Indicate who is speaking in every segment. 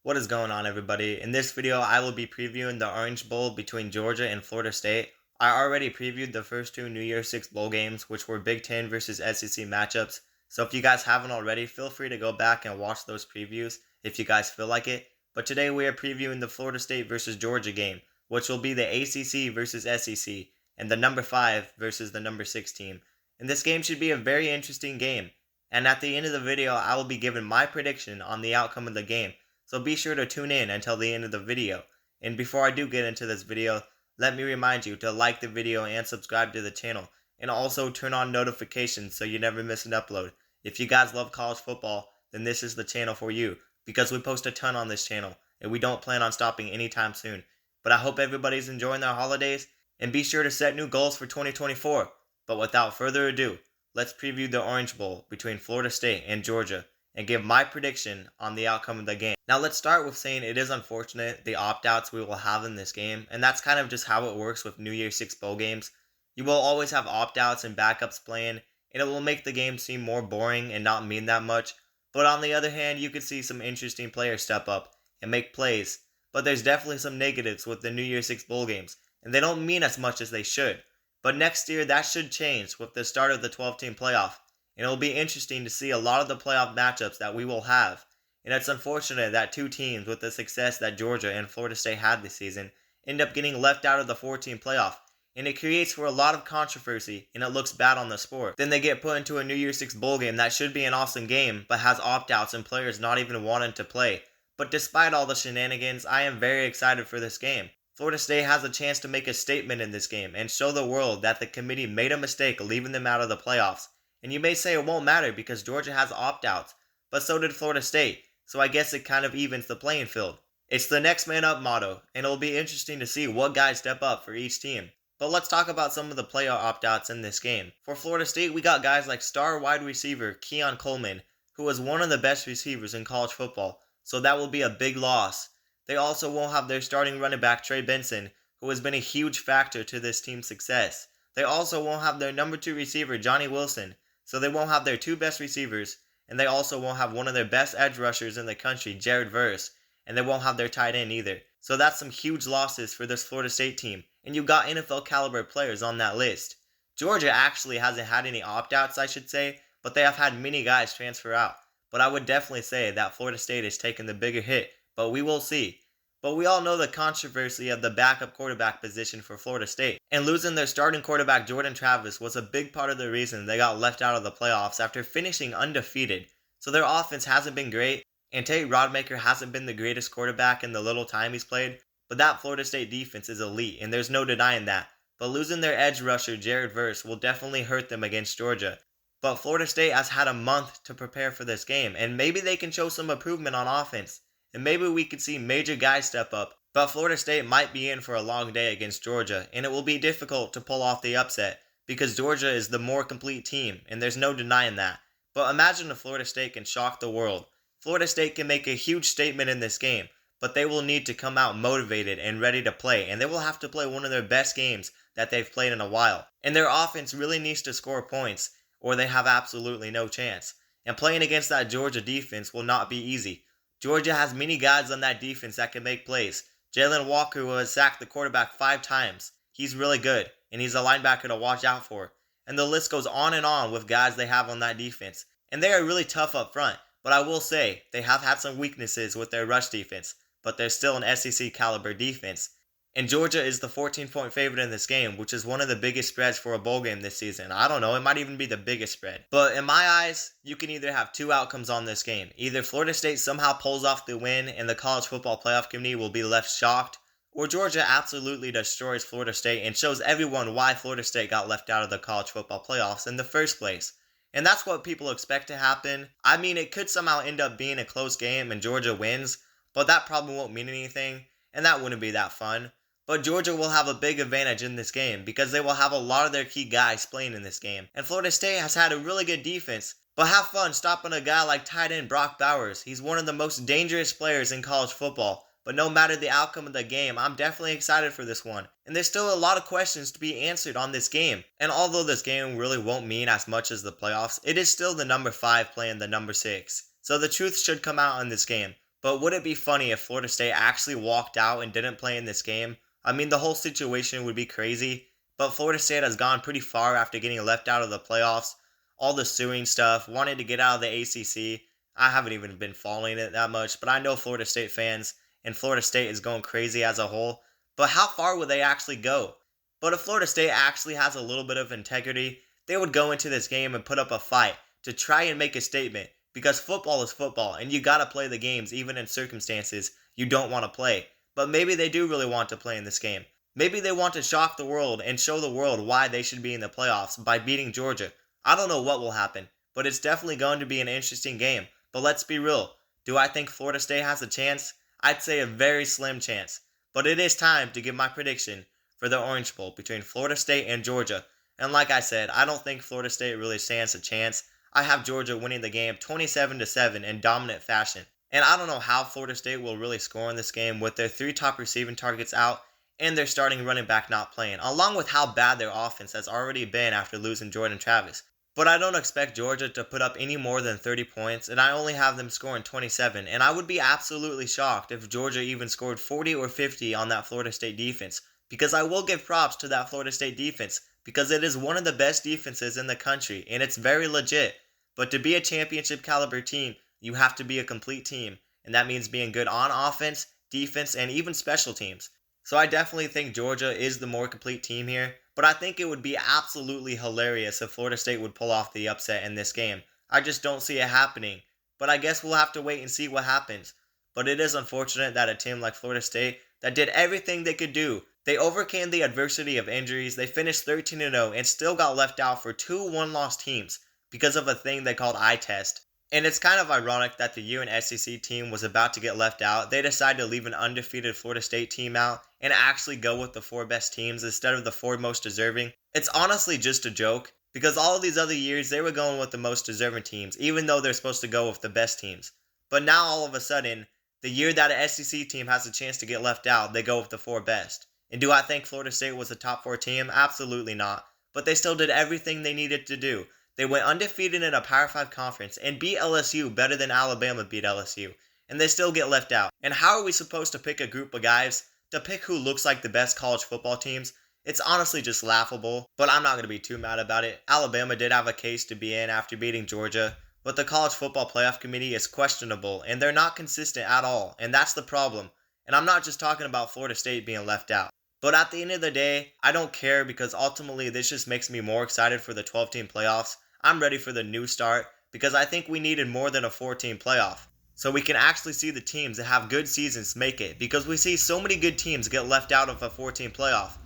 Speaker 1: What is going on, everybody? In this video, I will be previewing the Orange Bowl between Georgia and Florida State. I already previewed the first two NY6 bowl games, which were Big Ten versus SEC matchups. So if you guys haven't already, feel free to go back and watch those previews if you guys feel like it. But today we are previewing the Florida State versus Georgia game, which will be the ACC versus SEC and the number 5 versus the number 6 team. And this game should be a very interesting game. And at the end of the video, I will be giving my prediction on the outcome of the game. So be sure to tune in until the end of the video. And before I do get into this video, let me remind you to like the video and subscribe to the channel. And also turn on notifications so you never miss an upload. If you guys love college football, then this is the channel for you. Because we post a ton on this channel. And we don't plan on stopping anytime soon. But I hope everybody's enjoying their holidays. And be sure to set new goals for 2024. But without further ado, let's preview the Orange Bowl between Florida State and Georgia and give my prediction on the outcome of the game. Now let's start with saying it is unfortunate the opt-outs we will have in this game, and that's kind of just how it works with NY6 bowl games. You will always have opt-outs and backups playing, and it will make the game seem more boring and not mean that much. But on the other hand, you could see some interesting players step up and make plays. But there's definitely some negatives with the NY6 bowl games, and they don't mean as much as they should. But next year, that should change with the start of the 12-team playoff. And it'll be interesting to see a lot of the playoff matchups that we will have. And it's unfortunate that two teams with the success that Georgia and Florida State had this season end up getting left out of the 14 playoff. And it creates for a lot of controversy and it looks bad on the sport. Then they get put into a NY6 bowl game that should be an awesome game but has opt-outs and players not even wanting to play. But despite all the shenanigans, I am very excited for this game. Florida State has a chance to make a statement in this game and show the world that the committee made a mistake leaving them out of the playoffs. And you may say it won't matter because Georgia has opt-outs, but so did Florida State, so I guess it kind of evens the playing field. It's the next man up motto, and it'll be interesting to see what guys step up for each team. But let's talk about some of the player opt-outs in this game. For Florida State, we got guys like star wide receiver Keon Coleman, who is one of the best receivers in college football, so that will be a big loss. They also won't have their starting running back Trey Benson, who has been a huge factor to this team's success. They also won't have their number 2 receiver Johnny Wilson, so they won't have their 2 best receivers, and they also won't have one of their best edge rushers in the country, Jared Verse, and they won't have their tight end either. So that's some huge losses for this Florida State team, and you got NFL caliber players on that list. Georgia actually hasn't had any opt-outs, I should say, but they have had many guys transfer out. But I would definitely say that Florida State is taking the bigger hit, but we will see. But we all know the controversy of the backup quarterback position for Florida State. And losing their starting quarterback Jordan Travis was a big part of the reason they got left out of the playoffs after finishing undefeated. So their offense hasn't been great, and Tate Rodmaker hasn't been the greatest quarterback in the little time he's played. But that Florida State defense is elite, and there's no denying that. But losing their edge rusher Jared Verse will definitely hurt them against Georgia. But Florida State has had a month to prepare for this game, and maybe they can show some improvement on offense. And maybe we could see major guys step up, but Florida State might be in for a long day against Georgia, and it will be difficult to pull off the upset, because Georgia is the more complete team, and there's no denying that. But imagine if Florida State can shock the world. Florida State can make a huge statement in this game, but they will need to come out motivated and ready to play, and they will have to play one of their best games that they've played in a while. And their offense really needs to score points, or they have absolutely no chance. And playing against that Georgia defense will not be easy. Georgia has many guys on that defense that can make plays. Jalen Walker, who has sacked the quarterback 5 times. He's really good, and he's a linebacker to watch out for. And the list goes on with guys they have on that defense. And they are really tough up front, but I will say, they have had some weaknesses with their rush defense, but they're still an SEC caliber defense. And Georgia is the 14-point favorite in this game, which is one of the biggest spreads for a bowl game this season. I don't know, it might even be the biggest spread. But in my eyes, you can either have 2 outcomes on this game. Either Florida State somehow pulls off the win and the college football playoff committee will be left shocked, or Georgia absolutely destroys Florida State and shows everyone why Florida State got left out of the college football playoffs in the first place. And that's what people expect to happen. I mean, it could somehow end up being a close game and Georgia wins, but that probably won't mean anything, and that wouldn't be that fun. But Georgia will have a big advantage in this game because they will have a lot of their key guys playing in this game. And Florida State has had a really good defense. But have fun stopping a guy like tight end Brock Bowers. He's one of the most dangerous players in college football. But no matter the outcome of the game, I'm definitely excited for this one. And there's still a lot of questions to be answered on this game. And although this game really won't mean as much as the playoffs, it is still the number 5 playing the number 6. So the truth should come out in this game. But would it be funny if Florida State actually walked out and didn't play in this game? I mean, the whole situation would be crazy, but Florida State has gone pretty far after getting left out of the playoffs. All the suing stuff, wanting to get out of the ACC. I haven't even been following it that much, but I know Florida State fans, and Florida State is going crazy as a whole. But how far would they actually go? But if Florida State actually has a little bit of integrity, they would go into this game and put up a fight to try and make a statement, because football is football and you gotta play the games even in circumstances you don't want to play. But maybe they do really want to play in this game. Maybe they want to shock the world and show the world why they should be in the playoffs by beating Georgia. I don't know what will happen, but it's definitely going to be an interesting game. But let's be real. Do I think Florida State has a chance? I'd say a very slim chance. But it is time to give my prediction for the Orange Bowl between Florida State and Georgia. And like I said, I don't think Florida State really stands a chance. I have Georgia winning the game 27-7 in dominant fashion. And I don't know how Florida State will really score in this game with their 3 top receiving targets out and their starting running back not playing, along with how bad their offense has already been after losing Jordan Travis. But I don't expect Georgia to put up any more than 30 points, and I only have them scoring 27, and I would be absolutely shocked if Georgia even scored 40 or 50 on that Florida State defense, because I will give props to that Florida State defense, because it is one of the best defenses in the country, and it's very legit. But to be a championship caliber team, you have to be a complete team, and that means being good on offense, defense, and even special teams. So I definitely think Georgia is the more complete team here, but I think it would be absolutely hilarious if Florida State would pull off the upset in this game. I just don't see it happening, but I guess we'll have to wait and see what happens. But it is unfortunate that a team like Florida State that did everything they could do, they overcame the adversity of injuries, they finished 13-0 and still got left out for 2 one-loss teams because of a thing they called eye test. And it's kind of ironic that the UNSCC team was about to get left out. They decided to leave an undefeated Florida State team out and actually go with the 4 best teams instead of the 4 most deserving. It's honestly just a joke, because all of these other years they were going with the most deserving teams, even though they're supposed to go with the best teams. But now all of a sudden, the year that an SEC team has a chance to get left out, they go with the 4 best. And do I think Florida State was a top 4 team? Absolutely not. But they still did everything they needed to do. They went undefeated in a Power 5 conference and beat LSU better than Alabama beat LSU. And they still get left out. And how are we supposed to pick a group of guys to pick who looks like the best college football teams? It's honestly just laughable, but I'm not going to be too mad about it. Alabama did have a case to be in after beating Georgia, but the College Football Playoff Committee is questionable, and they're not consistent at all, and that's the problem. And I'm not just talking about Florida State being left out. But at the end of the day, I don't care, because ultimately this just makes me more excited for the 12-team playoffs. I'm ready for the new start, because I think we needed more than a 4-team playoff. So we can actually see the teams that have good seasons make it, because we see so many good teams get left out of a 4-team playoff.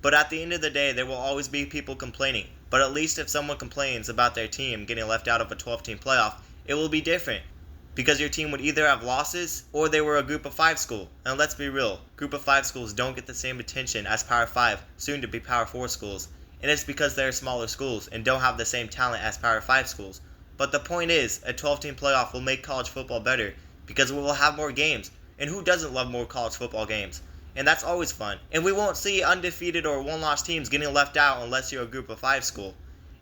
Speaker 1: But at the end of the day, there will always be people complaining. But at least if someone complains about their team getting left out of a 12-team playoff, it will be different. Because your team would either have losses, or they were a group of 5 school. And let's be real, group of 5 schools don't get the same attention as Power 5, soon to be Power 4 schools. And it's because they're smaller schools and don't have the same talent as Power 5 schools. But the point is, a 12-team playoff will make college football better, because we will have more games. And who doesn't love more college football games? And that's always fun. And we won't see undefeated or one-loss teams getting left out unless you're a group of 5 school.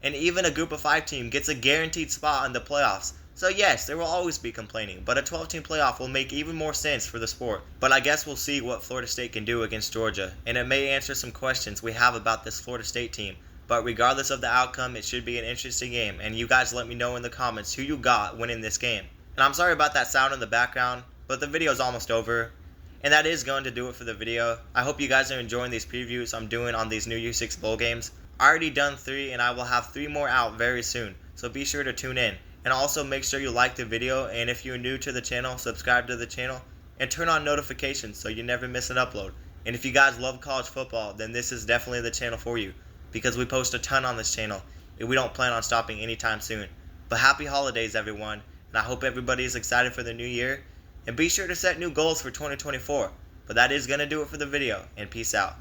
Speaker 1: And even a group of 5 team gets a guaranteed spot in the playoffs. So yes, there will always be complaining, but a 12-team playoff will make even more sense for the sport. But I guess we'll see what Florida State can do against Georgia, and it may answer some questions we have about this Florida State team. But regardless of the outcome, it should be an interesting game, and you guys let me know in the comments who you got winning this game. And I'm sorry about that sound in the background, but the video is almost over. And that is going to do it for the video. I hope you guys are enjoying these previews I'm doing on these New Year's 6 bowl games. I already done 3, and I will have 3 more out very soon, so be sure to tune in. And also make sure you like the video, and if you're new to the channel, subscribe to the channel, and turn on notifications so you never miss an upload. And if you guys love college football, then this is definitely the channel for you, because we post a ton on this channel, and we don't plan on stopping anytime soon. But happy holidays, everyone, and I hope everybody is excited for the new year, and be sure to set new goals for 2024. But that is going to do it for the video, and peace out.